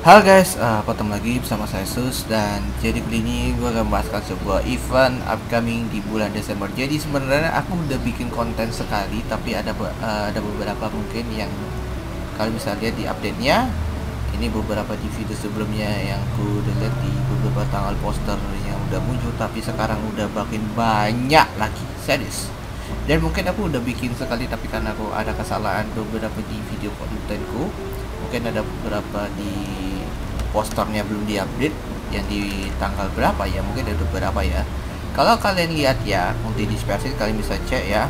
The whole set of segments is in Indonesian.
Halo guys, ketemu lagi bersama saya Sus. Dan jadi kali ini gue akan membahaskan sebuah event upcoming di bulan Desember. Jadi sebenarnya aku udah bikin konten sekali, tapi ada beberapa mungkin yang kalian bisa lihat di update-nya. Ini beberapa di video sebelumnya yang aku udah lihat di beberapa tanggal poster yang udah muncul, tapi sekarang udah makin banyak lagi, serius. Dan mungkin aku udah bikin sekali, tapi karena aku ada kesalahan beberapa di video kontenku, mungkin ada beberapa di posternya belum diupdate yang di tanggal berapa ya, mungkin ada beberapa ya. Kalau kalian lihat ya, untuk dispersi kalian bisa cek ya.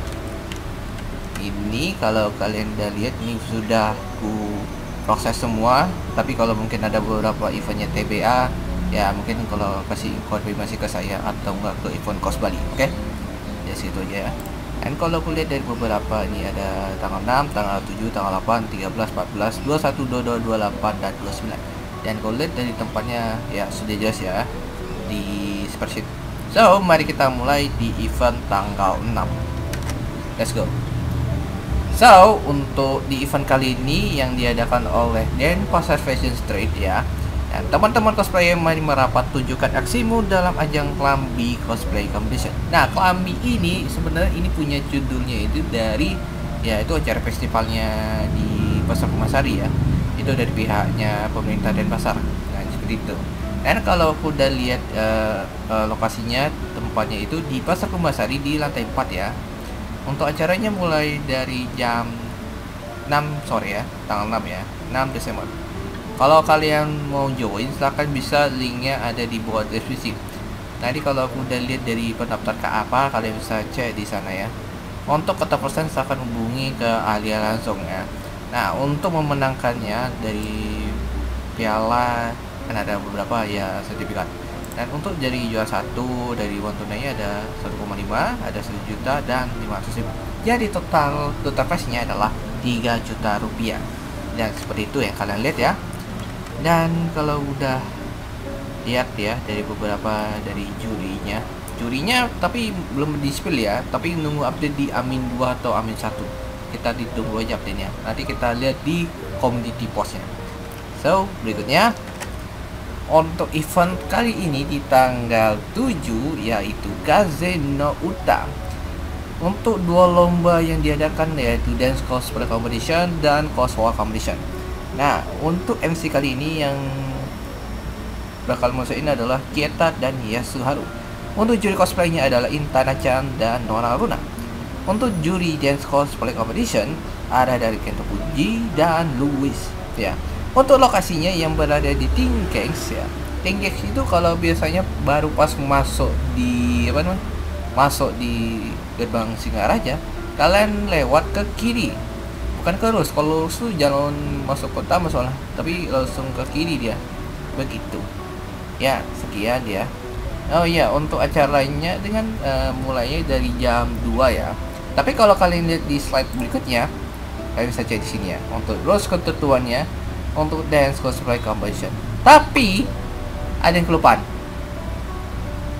Ini kalau kalian udah lihat, ini sudah ku proses semua. Tapi kalau mungkin ada beberapa eventnya TBA ya, mungkin kalau kasih konfirmasi ke saya atau enggak ke event Kos Bali, oke? Ya situ aja ya. Dan kalau aku lihat dari beberapa, ini ada tanggal 6, tanggal 7, tanggal 8, 13, 14, 21, 22, 28, dan 29. Dan kalau lihat dari tempatnya ya sudah jelas ya di spreadsheet. So, mari kita mulai di event tanggal 6. Let's go. So, untuk di event kali ini yang diadakan oleh Denpasar Fashion Street ya. Dan teman-teman cosplayer mari merapat, tunjukkan aksimu dalam ajang Klambi Cosplay Competition. Nah, Klambi ini sebenarnya ini punya judulnya itu dari ya itu acara festivalnya di Pasar Kumasari ya. Itu dari pihaknya pemerintah Denpasar. Nah, seperti itu. Dan kalau aku udah lihat lokasinya, tempatnya itu di Pasar Kumasari di lantai 4 ya. Untuk acaranya mulai dari jam 6 sore ya, tanggal 6 ya, 6 Desember. Kalau kalian mau join, silahkan bisa, linknya ada di bawah deskripsi. Nanti kalau aku udah lihat dari pendaftar ke apa, kalian bisa cek di sana ya. Untuk kontak person silahkan hubungi ke Alia langsung ya. Nah, untuk memenangkannya dari piala kan ada beberapa ya sertifikat. Dan untuk dari juara 1 dari uang tunainya ada 1,5, ada 1 juta dan 500.000. Jadi total prize-nya adalah 3 juta rupiah. Dan seperti itu ya kalian lihat ya. Dan kalau udah lihat ya dari beberapa dari jurinya tapi belum di spill ya, tapi nunggu update di Amin 2 atau Amin 1. Kita ditunggu aja update-nya. Nanti kita lihat di community post-nya. So, berikutnya untuk event kali ini di tanggal 7 yaitu Kazeno Uta. Untuk 2 lomba yang diadakan yaitu Dance Cosplay Competition dan Cosplay Competition. Nah, untuk MC kali ini yang bakal masuk ini adalah Kieta dan Yasuharu. Untuk juri cosplaynya adalah Intana-chan dan Nora Runa. Untuk juri Dance Cosplay Competition ada dari Kento Puji dan Louis ya. Untuk lokasinya yang berada di Tingkengs ya. Tingkengs itu kalau biasanya baru pas masuk di masuk di gerbang Singaraja, kalian lewat ke kiri, bukan ke lurus. Kalau lurus tuh jalan masuk kota masalah, tapi langsung ke kiri dia. Begitu. Ya, sekian ya. Oh iya, untuk acara lainnya dengan mulainya dari jam 2 ya. Tapi kalau kalian lihat di slide berikutnya, kalian bisa cek di sini ya. Untuk rules ketentuannya untuk Dance Cosplay Competition. Tapi ada yang kelupaan.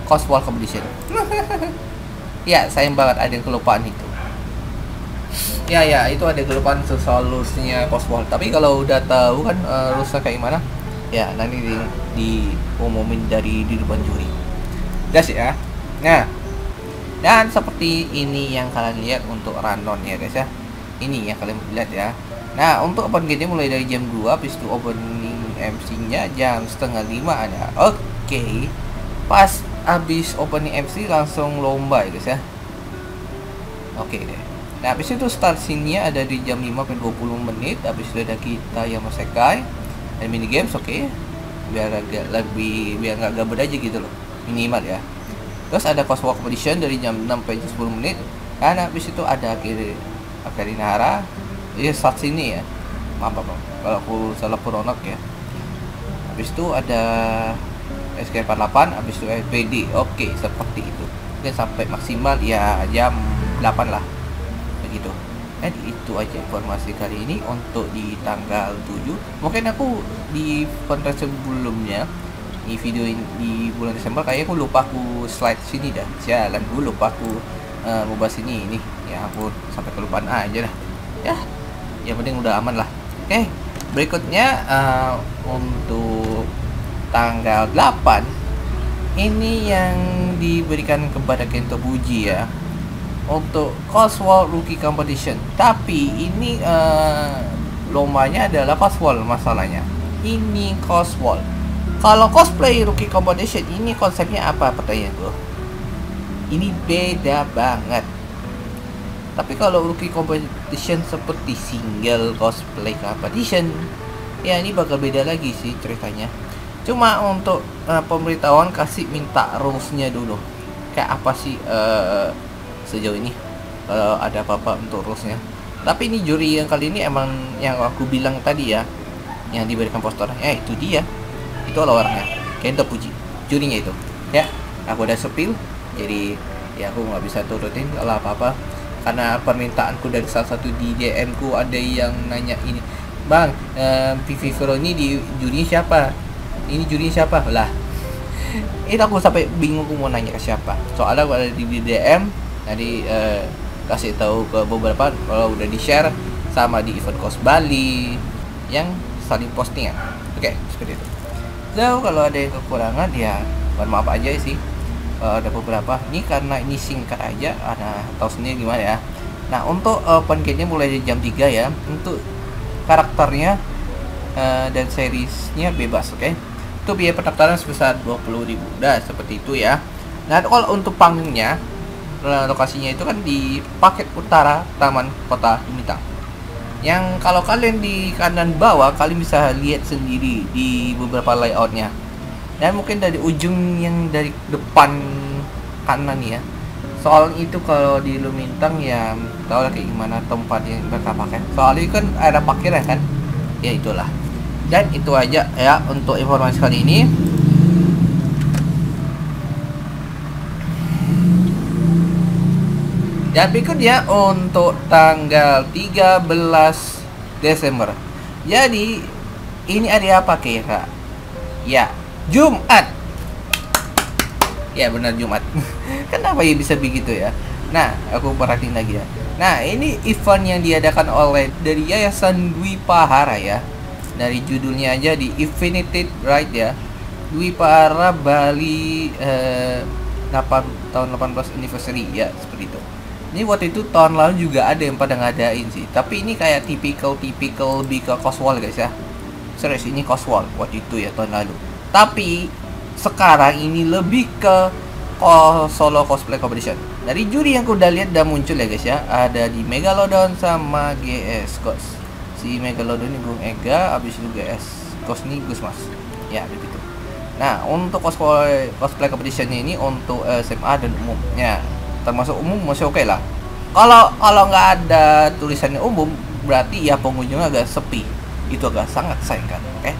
Cosplay Competition. Ya, sayang banget ada yang kelupaan itu. Ya, itu ada kelupaan soal rules-nya Cosplay. Tapi kalau udah tahu kan rules-nya kayak gimana, ya nanti diumumin dari di depan juri. Guys ya. Nah, dan seperti ini yang kalian lihat untuk run-on ya guys ya. Ini ya kalian lihat ya. Nah, untuk open gate mulai dari jam 2, habis itu opening MC-nya jam setengah 5 ada. Oke. Pas habis opening MC langsung lomba ya guys ya. Oke deh. Nah, habis itu start scene-nya ada di jam 5 sampai 20 menit. Habis itu ada kita yang Masekai dan mini games, oke. Biar nggak gabut aja gitu loh. Minimal ya. Terus ada cosplay competition dari jam 6 sampai 10 menit. Dan habis itu ada Akirinara. Ya saat sini ya. Maaf kalau aku salah pronog ya. Habis itu ada SK48, habis itu SPD. Oke, seperti itu. Oke, sampai maksimal ya jam 8 lah. Begitu. Dan itu aja informasi kali ini untuk di tanggal 7. Mungkin aku di konten sebelumnya di video di bulan Desember kayaknya aku lupa aku slide sini dah. Sialan, gue lupa aku mau bahas ini. Ya ampun, sampai kelupaan aja dah. Ya, yang penting udah aman lah. Oke, Berikutnya untuk tanggal 8 ini yang diberikan kepada Kento Fuji ya, untuk Cosworld Rookie Competition. Tapi ini lombanya adalah Cosworld masalahnya. Ini Cosworld. Kalau cosplay Rookie Competition ini konsepnya apa, pertanyaan gue? Ini beda banget. Tapi kalau Rookie Competition seperti single cosplay competition, ya ini bakal beda lagi sih ceritanya. Cuma untuk pemberitahuan kasih minta rules-nya dulu. Kayak apa sih sejauh ini kalau ada apa-apa untuk rules-nya. Tapi ini juri yang kali ini emang yang aku bilang tadi ya, yang diberikan poster. Itu dia. Itu lah orangnya. Kento Fuji. Jurinya itu. Ya, aku udah sepil. Jadi ya aku nggak bisa turutin kalau apa-apa. Karena permintaanku dari salah satu di DM ku ada yang nanya ini, Bang, PV Pro ini di jurinya siapa? Ini jurinya siapa? Lah, itu aku sampai bingung mau nanya ke siapa. Soalnya kalau ada di DM tadi kasih tahu ke beberapa kalau udah di share sama di event Cos Bali yang saling postingan. Oke, seperti itu. So kalau ada yang kekurangan ya mohon maaf aja sih. Ada beberapa ini karena ini singkat aja, ada tahu sendiri gimana ya. Nah untuk open gate-nya mulai dari jam 3 ya. Untuk karakternya dan seriesnya bebas, oke? Itu biaya pendaftaran sebesar 20.000. Udah seperti itu ya. Nah kalau untuk panggungnya, lokasinya itu kan di Paket Utara Taman Kota Bintang. Yang kalau kalian di kanan bawah, kalian bisa lihat sendiri di beberapa layoutnya. Dan mungkin dari ujung yang dari depan kanan ya. Soal itu kalau di Lumintang ya tau lah kayak gimana tempat yang mereka pakai. Soalnya kan ada parkirnya kan. Ya itulah. Dan itu aja ya untuk informasi kali ini. Dan berikutnya untuk tanggal 13 Desember. Jadi ini hari apa kira? Ya, Jumat. Ya benar Jumat. Kenapa ya bisa begitu ya? Nah, aku perhatiin lagi ya. Nah, ini event yang diadakan oleh dari Yayasan Dwi Pahara ya. Dari judulnya aja di Infinity Ride ya. Dwi Pahara Bali 18 anniversary ya, seperti itu. Ini waktu itu tahun lalu juga ada yang pada ngadain sih. Tapi ini kayak typical lebih ke Cosworld guys ya. Serius ini Cosworld waktu itu ya tahun lalu. Tapi sekarang ini lebih ke solo cosplay competition. Dari juri yang aku udah lihat udah muncul ya guys ya. Ada di Megalodon sama GS Ghost. Si Megalodon ini Bung Ega, habis itu GS Ghost nih Gusmas. Ya begitu. Nah untuk cosplay competitionnya ini untuk SMA dan umum. Ya termasuk umum masih oke lah. Kalau nggak ada tulisannya umum berarti ya pengunjungnya agak sepi. Itu agak sangat sayangkan. Oke.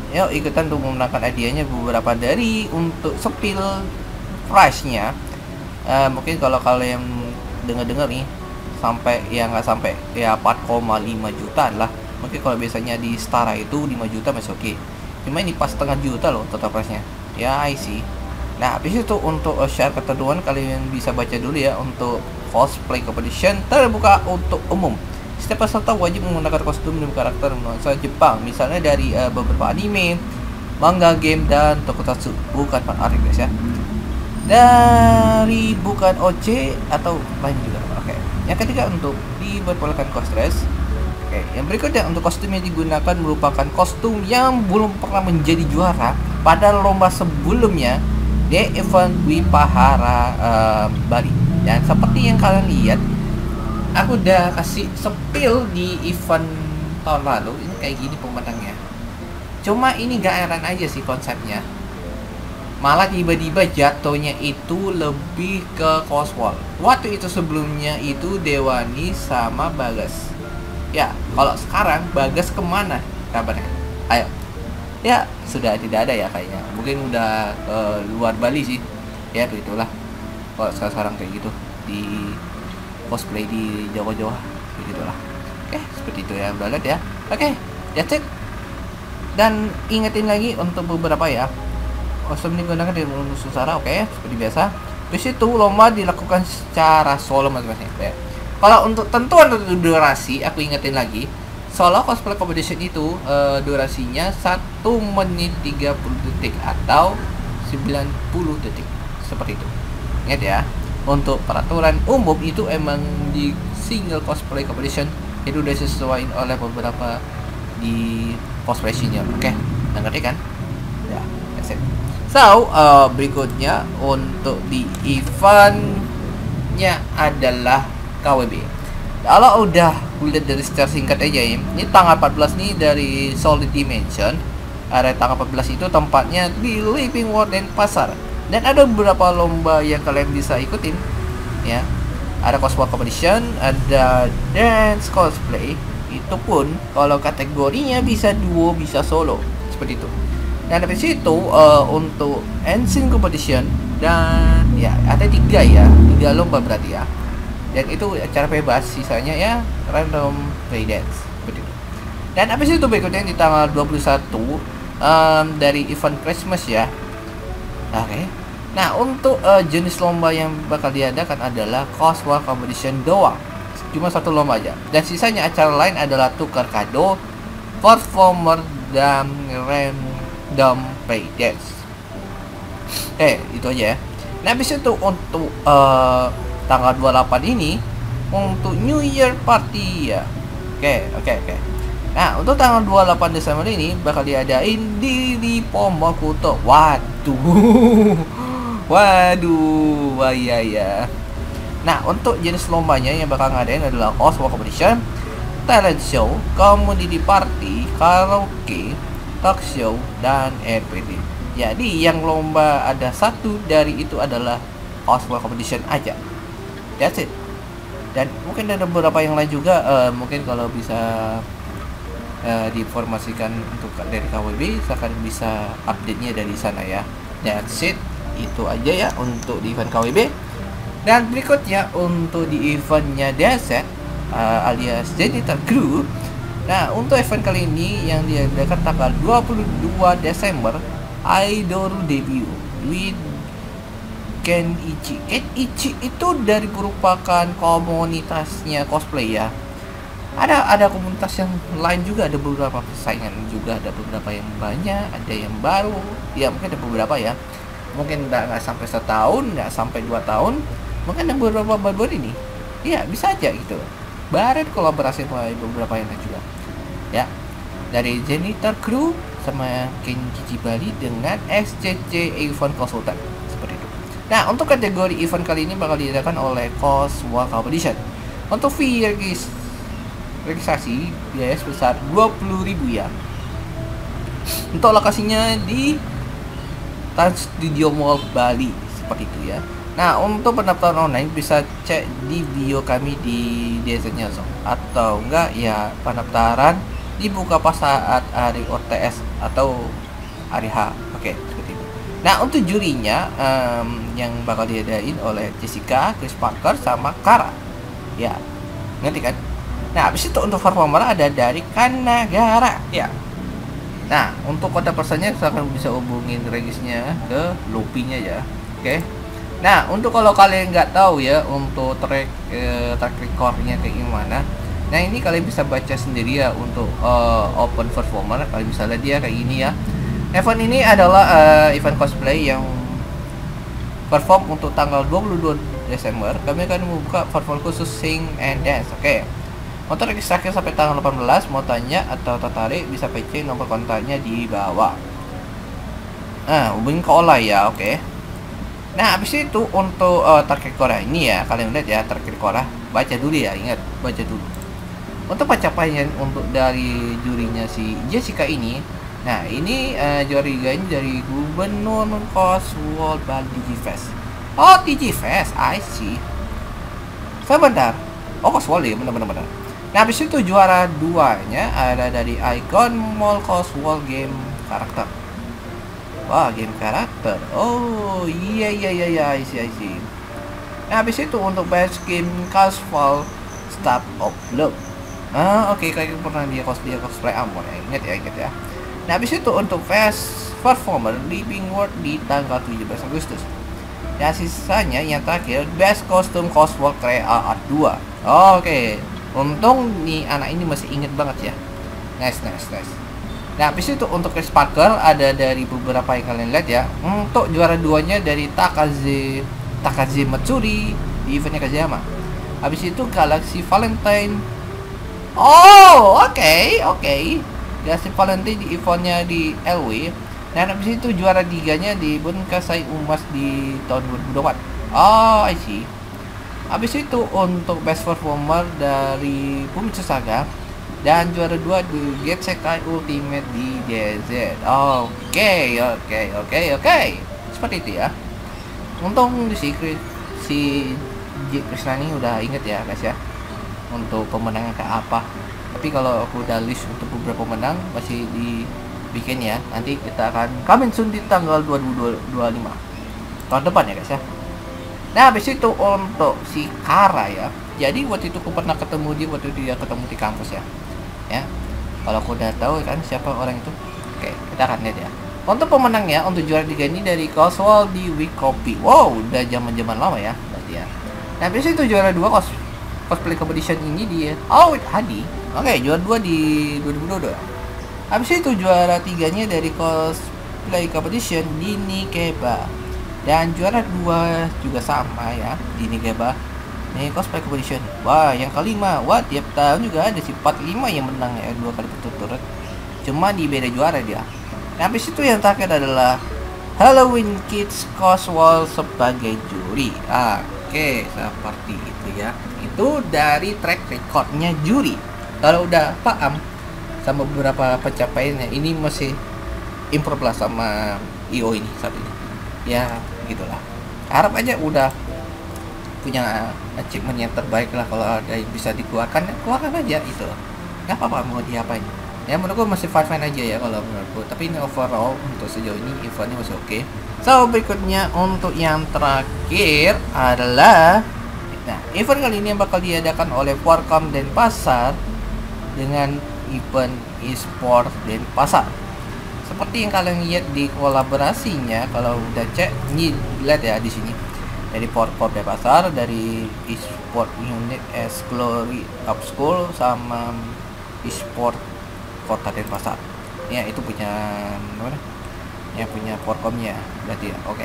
Yuk ikutan untuk memenangkan hadiahnya beberapa dari untuk sepil price-nya. Mungkin kalau kalian dengar nih sampai ya nggak sampai ya 4,5 jutaan lah. Mungkin kalau biasanya di Stara itu 5 juta masih oke. Cuma ini pas setengah juta loh total price-nya. Ya I see. Nah habis itu untuk syarat ketentuan kalian bisa baca dulu ya. Untuk cosplay competition terbuka untuk umum. Setiap peserta wajib menggunakan kostum dan karakter nuansa Jepang, misalnya dari beberapa anime, manga, game, dan tokusatsu. Bukan fan art guys ya. Dari bukan OC atau lain juga. Oke. Yang ketiga untuk diperbolehkan cosplay. Oke. Yang berikutnya untuk kostum yang digunakan merupakan kostum yang belum pernah menjadi juara pada lomba sebelumnya di event Dwi Pahara Bali. Dan seperti yang kalian lihat, aku udah kasih sepil di event tahun lalu. Ini kayak gini pemenangnya. Cuma ini gak heran aja sih konsepnya. Malah tiba-tiba jatuhnya itu lebih ke Cosworld. Waktu itu sebelumnya itu Dewani sama Bagas. Ya, kalau sekarang Bagas kemana kabarnya? Ayo. Ya, sudah tidak ada ya kayaknya. Mungkin udah ke luar Bali sih. Ya, begitulah. Kalau sekarang kayak gitu di cosplay di Jawa-Jawa begitulah. Oke, seperti itu ya, udah lihat ya. Oke, that's it. Dan ingetin lagi untuk beberapa ya, kostum digunakan di Nusantara, oke, seperti biasa. Terus itu lomba dilakukan secara solo masing-masing ya. Kalau untuk tentuan durasi, aku ingetin lagi, solo cosplay competition itu durasinya 1 menit 30 detik atau 90 detik seperti itu. Ingat ya, untuk peraturan umum itu emang di single cosplay competition itu udah disesuaikan oleh beberapa di cosplay senior. Oke, ngerti kan? Ya, that's it. So, berikutnya untuk di eventnya adalah KWB. Kalau udah lihat dari secara singkat aja ya, ini tanggal 14 nih dari Solid Dimension. Area tanggal 14 itu tempatnya di Living World dan Pasar. Dan ada beberapa lomba yang kalian bisa ikutin ya. Ada cosplay competition, ada dance cosplay. Itu pun kalau kategorinya bisa duo, bisa solo, seperti itu. Dan habis itu untuk Ensign competition dan ya ada 3 lomba berarti ya. Dan itu acara bebas, sisanya ya random play dance seperti itu. Dan habis itu berikutnya di tanggal 21 dari event Christmas ya. Oke. Nah, untuk jenis lomba yang bakal diadakan adalah cosplay competition doang. Cuma 1 lomba aja. Dan sisanya acara lain adalah tukar kado, performer, dan random play dance. Itu aja ya. Nah, habis itu untuk tanggal 28 ini untuk New Year Party ya. Oke. Nah, untuk tanggal 28 Desember ini bakal diadain di Pomo Kuto. Waduh. Wah iya. Nah, untuk jenis lombanya yang bakal ngadain adalah cosplay competition, talent show, community party, karaoke, talk show, dan RPD. Jadi yang lomba ada 1 dari itu adalah cosplay competition aja. That's it. Dan mungkin ada beberapa yang lain juga, mungkin kalau bisa diinformasikan untuk dari KWB, akan bisa update-nya dari sana ya. That's it. Itu aja ya untuk di event KWB. Dan berikutnya untuk di eventnya DZ alias Janitor Crew. Nah, untuk event kali ini yang diadakan tanggal 22 Desember, Idol debut with Kenichi. Kenichi itu dari merupakan komunitasnya cosplay ya. Ada komunitas yang lain juga, ada beberapa persaingan juga, ada beberapa yang banyak, ada yang baru. Ya mungkin ada beberapa ya. Mungkin nggak sampai setahun, nggak sampai 2 tahun. Mungkin ada beberapa baru ini. Iya bisa aja gitu. Baru kolaborasi sama beberapa yang lain juga. Ya, dari Janitor Crew sama Kenichi Bali dengan SCC Event Consultant. Nah, untuk kategori event kali ini bakal diadakan oleh Cosplay Competition. Untuk fee registrasi biaya sebesar 20.000 ya. Untuk lokasinya di Trans Studio Mall Bali seperti itu ya. Nah, untuk pendaftaran online bisa cek di bio kami di DZ-nya atau enggak ya pendaftaran dibuka pas saat hari OTS atau hari H. Oke. Nah, untuk jurinya yang bakal diadain oleh Jessica, Chris Parker, sama Kara. Ya, ngerti kan? Nah, habis itu untuk performer ada dari Kanagara. Ya. Nah, untuk kode personnya kalian bisa hubungin regisnya ke Lupinya ya. Oke. Nah, untuk kalau kalian nggak tahu ya untuk track recordnya kayak gimana. Nah, ini kalian bisa baca sendiri ya untuk open performer. Kalian bisa lihat dia kayak gini ya. Event ini adalah event cosplay yang perform untuk tanggal 22 Desember. Kami akan membuka perform khusus Sing and Dance. Oke. Untuk registrasi sampai tanggal 18, mau tanya atau tertarik bisa PC nomor kontaknya di bawah. Nah, hubungin ke Ola ya, oke. Nah, habis itu untuk target Korea ini ya, kalian lihat ya target Korea. Baca dulu ya, ingat baca dulu. Untuk pencapaian untuk dari jurinya si Jessica ini. Nah, ini jurinya dari Gubernur Cosworld Bali Digifest. Oh, Digifest, I see. Sebentar. Oh, Cosworld ya, benar. Nah, habis itu juara 2-nya ada dari Icon Mall Cosworld Game Karakter. Wah, game karakter. Oh, iya, I see. Nah, habis itu untuk Best Game Cosworld Star of Love. Oke, kayak pernah dia cosplay Amon ya. Ingat ya. Nah, habis itu untuk Best Performer Living World di tanggal 17 Agustus. Dan sisanya yang terakhir Best Costume Cosworld Crea Art 2. Oke. Untung nih anak ini masih inget banget ya. Nice. Nah, habis itu untuk Chris Parker ada dari beberapa yang kalian lihat ya. Untuk juara duanya dari Takaze Matsuri di eventnya Kazuyama. Habis itu Galaxy Valentine. Oh, oke. Galaxy Valentine di eventnya di LW. Dan habis itu juara tiganya di Bunkasai Umas di tahun 2024. Oh, I see. Habis itu untuk best performer dari Fumitsu Saga dan juara 2 di Getsekai Ultimate di DZ. Oke. Seperti itu ya. Untung si J. Krisnani udah inget ya guys ya, untuk pemenangnya kayak apa. Tapi kalau aku udah list untuk beberapa pemenang masih dibikin ya. Nanti kita akan coming soon di tanggal 2025 tahun depan ya guys ya. Nah, habis itu untuk si Kara ya. Jadi waktu itu aku pernah ketemu dia waktu dia ketemu di kampus ya. Ya. Kalau aku udah tahu kan siapa orang itu. Oke, kita akan lihat ya. Untuk pemenangnya untuk juara 3 ini dari Coswell di Week Copy. Wow, udah zaman-zaman lama ya berarti ya. Nah, habis itu juara 2 cosplay competition ini dia Hadi. Oke, juara 2 di 2022. Habis itu juara 3-nya dari cosplay competition di Nikeba. Dan juara 2 juga sama ya di Nikeba. Nih cosplay competition. Wah, yang kelima. Wah, tiap tahun juga ada si 45 yang menang ya 2 kali berturut-turut. Cuma di beda juara dia. Nah, habis itu yang terakhir adalah Halloween Kids Coswell sebagai juri. Oke, seperti itu ya. Itu dari track recordnya juri. Kalau udah paham sama beberapa pencapaiannya, ini masih improve lah sama IO ini saat ini. Ya, gitulah. Harap aja udah punya achievement yang terbaik lah. Kalau ada yang bisa dikeluarkan, keluarkan aja itu. Gak apa-apa mau diapain. Ya menurutku masih fine aja ya kalau menurutku. Tapi ini overall untuk sejauh ini eventnya masih oke. So berikutnya untuk yang terakhir adalah event kali ini yang bakal diadakan oleh Forcom Denpasar dengan event e-sport Denpasar. Seperti yang kalian lihat di kolaborasinya, kalau udah cek ini lihat ya di sini. Dari Forcom Denpasar, dari e-sport unit S Glory Up School sama e-sport Kota Denpasar. Ya, itu punya mana? Yang punya Forcomnya berarti ya. Oke.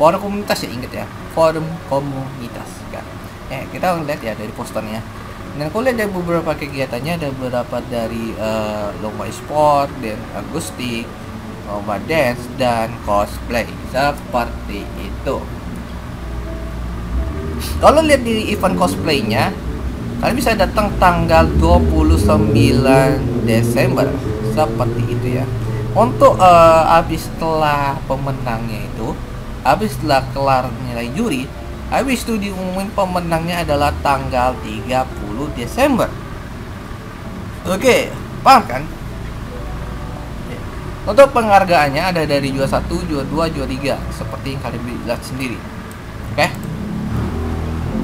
Forum komunitas ya, inget ya. Forum komunitas kan. Kita lihat ya dari posternya. Dan aku lihat dari beberapa kegiatannya, ada beberapa dari lomba e-sport dan akustik, lomba dance dan cosplay seperti itu. Kalau lihat di event cosplaynya, kalian bisa datang tanggal 29 Desember seperti itu ya. Untuk habis setelah pemenangnya itu, habis setelah kelar nilai juri, habis itu diumumin pemenangnya adalah tanggal 30 Desember. Oke, paham kan? Untuk penghargaannya ada dari juara 1, juara 2, juara 3 seperti yang kalian lihat sendiri. Oke.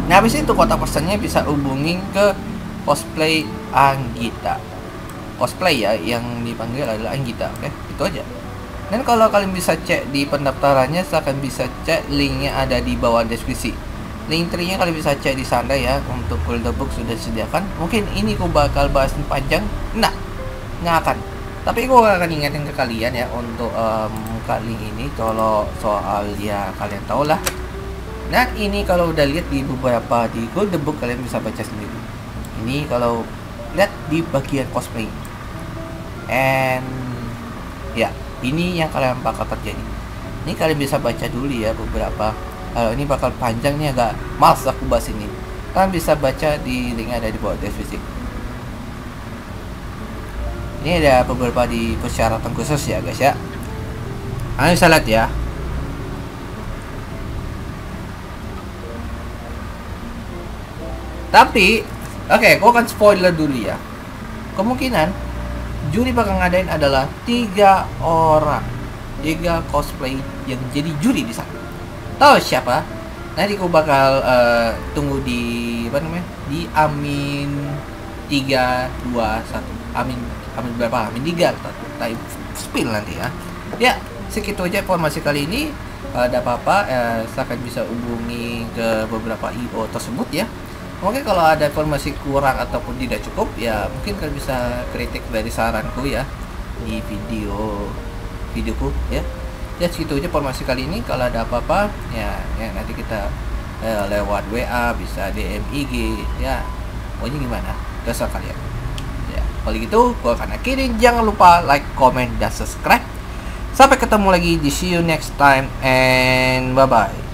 Nah, habis itu kontak personnya bisa hubungin ke cosplay Anggita. Cosplay ya, yang dipanggil adalah Anggita. Oke, itu aja. Dan kalau kalian bisa cek di pendaftarannya, silahkan bisa cek linknya ada di bawah deskripsi. Link tree-nya kalian bisa cek di sana ya. Untuk Golden Book sudah disediakan. Mungkin ini aku bakal bahas panjang. Nggak akan. Tapi aku akan ingetin ke kalian ya untuk kali ini kalau soal ya kalian tahu lah. Nah, ini kalau udah lihat di beberapa di Golden Book kalian bisa baca sendiri. Ini kalau lihat di bagian cosplay. And ya, ini yang kalian bakal terjadi. Ini kalian bisa baca dulu ya beberapa. Ini bakal panjang nih, agak males aku bahas ini. Kalian bisa baca di link ada di bawah deskripsi. Ini ada beberapa di persyaratan khusus ya guys ya. Kalian bisa lihat ya. Tapi, oke, gua akan spoiler dulu ya. Kemungkinan juri bakal ngadain adalah 3 orang, 3 cosplay yang jadi juri di sana. Tahu siapa? Nanti gua bakal tunggu di apa namanya? Di Amin 321. Amin berapa? Amin 3 kita spill nanti ya. Ya, segitu aja informasi kali ini. Ada apa-apa, silahkan bisa hubungi ke beberapa IO tersebut ya. Oke, kalau ada informasi kurang ataupun tidak cukup, ya mungkin kalian bisa kritik dari saranku ya di videoku ya. Ya segitu aja informasi kali ini. Kalau ada apa-apa ya nanti kita lewat WA, bisa DM IG ya. Pokoknya gimana? Terserah kalian. Ya, kalau gitu gua akan akhirin. Jangan lupa like, comment, dan subscribe. Sampai ketemu lagi di see you next time and bye bye.